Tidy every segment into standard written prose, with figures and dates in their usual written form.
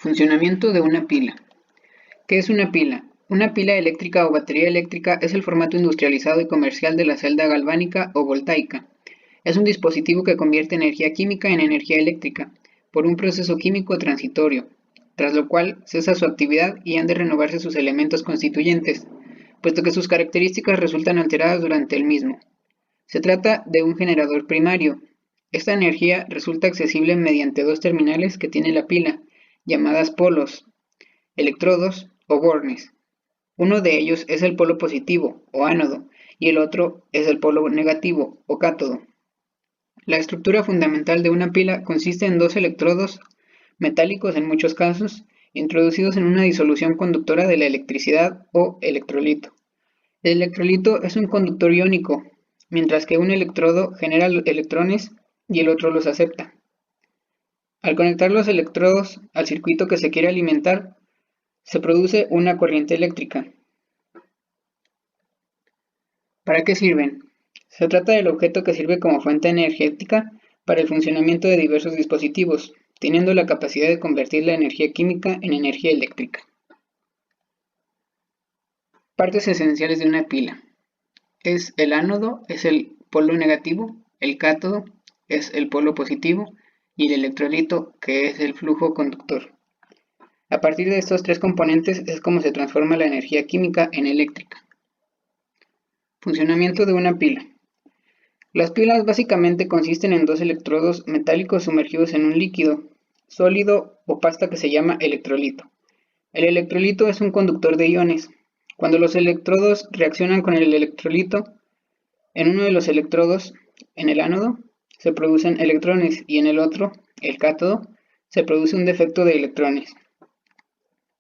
Funcionamiento de una pila. ¿Qué es una pila? Una pila eléctrica o batería eléctrica es el formato industrializado y comercial de la celda galvánica o voltaica. Es un dispositivo que convierte energía química en energía eléctrica por un proceso químico transitorio, tras lo cual cesa su actividad y han de renovarse sus elementos constituyentes, puesto que sus características resultan alteradas durante el mismo. Se trata de un generador primario. Esta energía resulta accesible mediante dos terminales que tiene la pila, llamadas polos, electrodos o bornes. Uno de ellos es el polo positivo o ánodo y el otro es el polo negativo o cátodo. La estructura fundamental de una pila consiste en dos electrodos metálicos en muchos casos, introducidos en una disolución conductora de la electricidad o electrolito. El electrolito es un conductor iónico, mientras que un electrodo genera electrones y el otro los acepta. Al conectar los electrodos al circuito que se quiere alimentar, se produce una corriente eléctrica. ¿Para qué sirven? Se trata del objeto que sirve como fuente energética para el funcionamiento de diversos dispositivos, teniendo la capacidad de convertir la energía química en energía eléctrica. Partes esenciales de una pila. El ánodo, es el polo negativo, el cátodo es el polo positivo y el electrolito, que es el flujo conductor. A partir de estos tres componentes es como se transforma la energía química en eléctrica. Funcionamiento de una pila. Las pilas básicamente consisten en dos electrodos metálicos sumergidos en un líquido, sólido o pasta que se llama electrolito. El electrolito es un conductor de iones. Cuando los electrodos reaccionan con el electrolito, en uno de los electrodos, en el ánodo, se producen electrones y en el otro, el cátodo, se produce un defecto de electrones.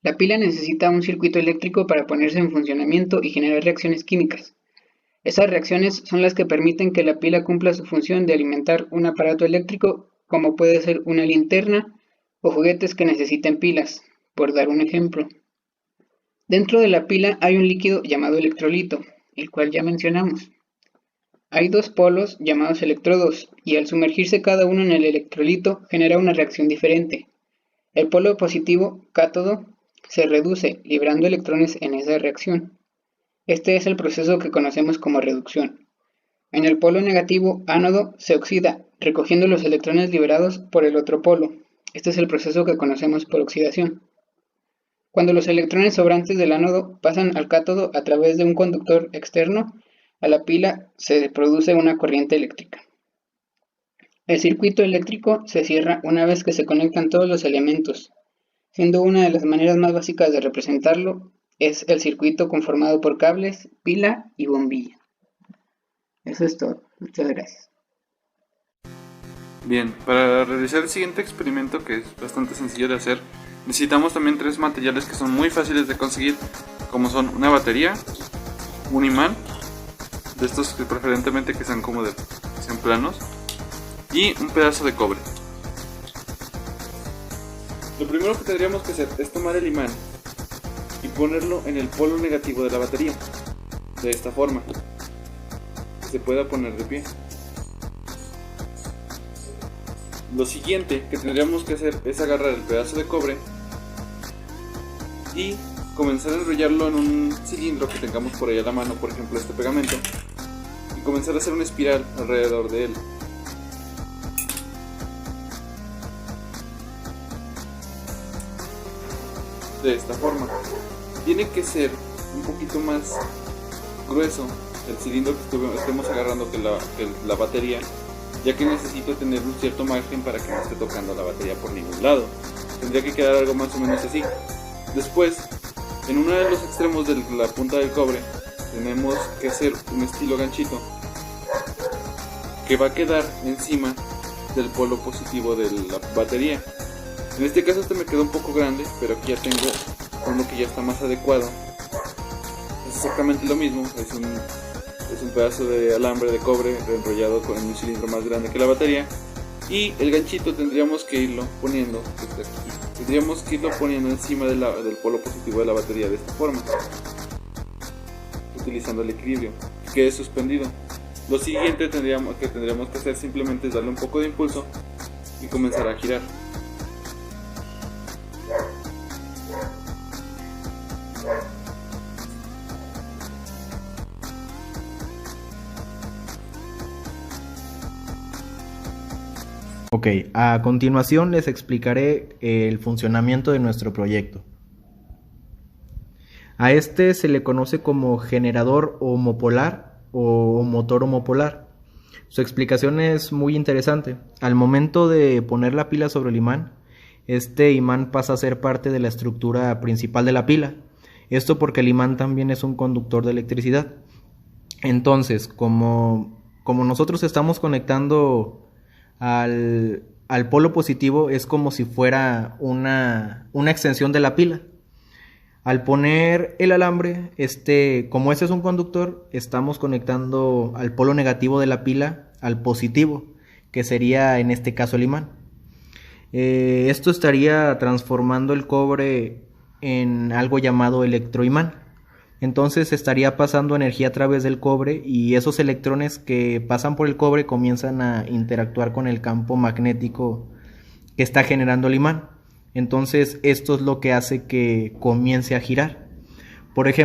La pila necesita un circuito eléctrico para ponerse en funcionamiento y generar reacciones químicas. Esas reacciones son las que permiten que la pila cumpla su función de alimentar un aparato eléctrico, como puede ser una linterna o juguetes que necesiten pilas, por dar un ejemplo. Dentro de la pila hay un líquido llamado electrolito, el cual ya mencionamos. Hay dos polos llamados electrodos, y al sumergirse cada uno en el electrolito genera una reacción diferente. El polo positivo, cátodo, se reduce, librando electrones en esa reacción. Este es el proceso que conocemos como reducción. En el polo negativo, ánodo, se oxida, recogiendo los electrones liberados por el otro polo. Este es el proceso que conocemos por oxidación. Cuando los electrones sobrantes del ánodo pasan al cátodo a través de un conductor externo a la pila, se produce una corriente eléctrica. El circuito eléctrico se cierra una vez que se conectan todos los elementos, siendo una de las maneras más básicas de representarlo es el circuito conformado por cables, pila y bombilla. Eso es todo. Muchas gracias. Bien, para realizar el siguiente experimento, que es bastante sencillo de hacer, necesitamos también tres materiales que son muy fáciles de conseguir, como son una batería, un imán, de estos que preferentemente que sean sean planos, y un pedazo de cobre. Lo primero que tendríamos que hacer es tomar el imán y ponerlo en el polo negativo de la batería, de esta forma, que se pueda poner de pie. Lo siguiente que tendríamos que hacer es agarrar el pedazo de cobre y comenzar a enrollarlo en un cilindro que tengamos por ahí a la mano, por ejemplo este pegamento, y comenzar a hacer una espiral alrededor de él. De esta forma. Tiene que ser un poquito más grueso el cilindro que estemos agarrando que la batería, ya que necesito tener un cierto margen para que no esté tocando la batería por ningún lado. Tendría que quedar algo más o menos así. Después, en uno de los extremos de la punta del cobre, tenemos que hacer un estilo ganchito que va a quedar encima del polo positivo de la batería. En este caso este me quedó un poco grande, pero aquí ya tengo uno que ya está más adecuado. Es exactamente lo mismo, es un pedazo de alambre de cobre enrollado con un cilindro más grande que la batería. Y el ganchito tendríamos que irlo poniendo encima del polo positivo de la batería de esta forma, utilizando el equilibrio, que quede suspendido. Lo siguiente que tendríamos que hacer simplemente es darle un poco de impulso y comenzar a girar. Ok, a continuación les explicaré el funcionamiento de nuestro proyecto. A este se le conoce como generador homopolar o motor homopolar. Su explicación es muy interesante. Al momento de poner la pila sobre el imán, este imán pasa a ser parte de la estructura principal de la pila. Esto porque el imán también es un conductor de electricidad. Entonces, como nosotros estamos conectando al polo positivo, es como si fuera una extensión de la pila. Al poner el alambre, como este es un conductor, estamos conectando al polo negativo de la pila al positivo, que sería en este caso el imán. Esto estaría transformando el cobre en algo llamado electroimán. Entonces estaría pasando energía a través del cobre y esos electrones que pasan por el cobre comienzan a interactuar con el campo magnético que está generando el imán. Entonces esto es lo que hace que comience a girar. Por ejemplo,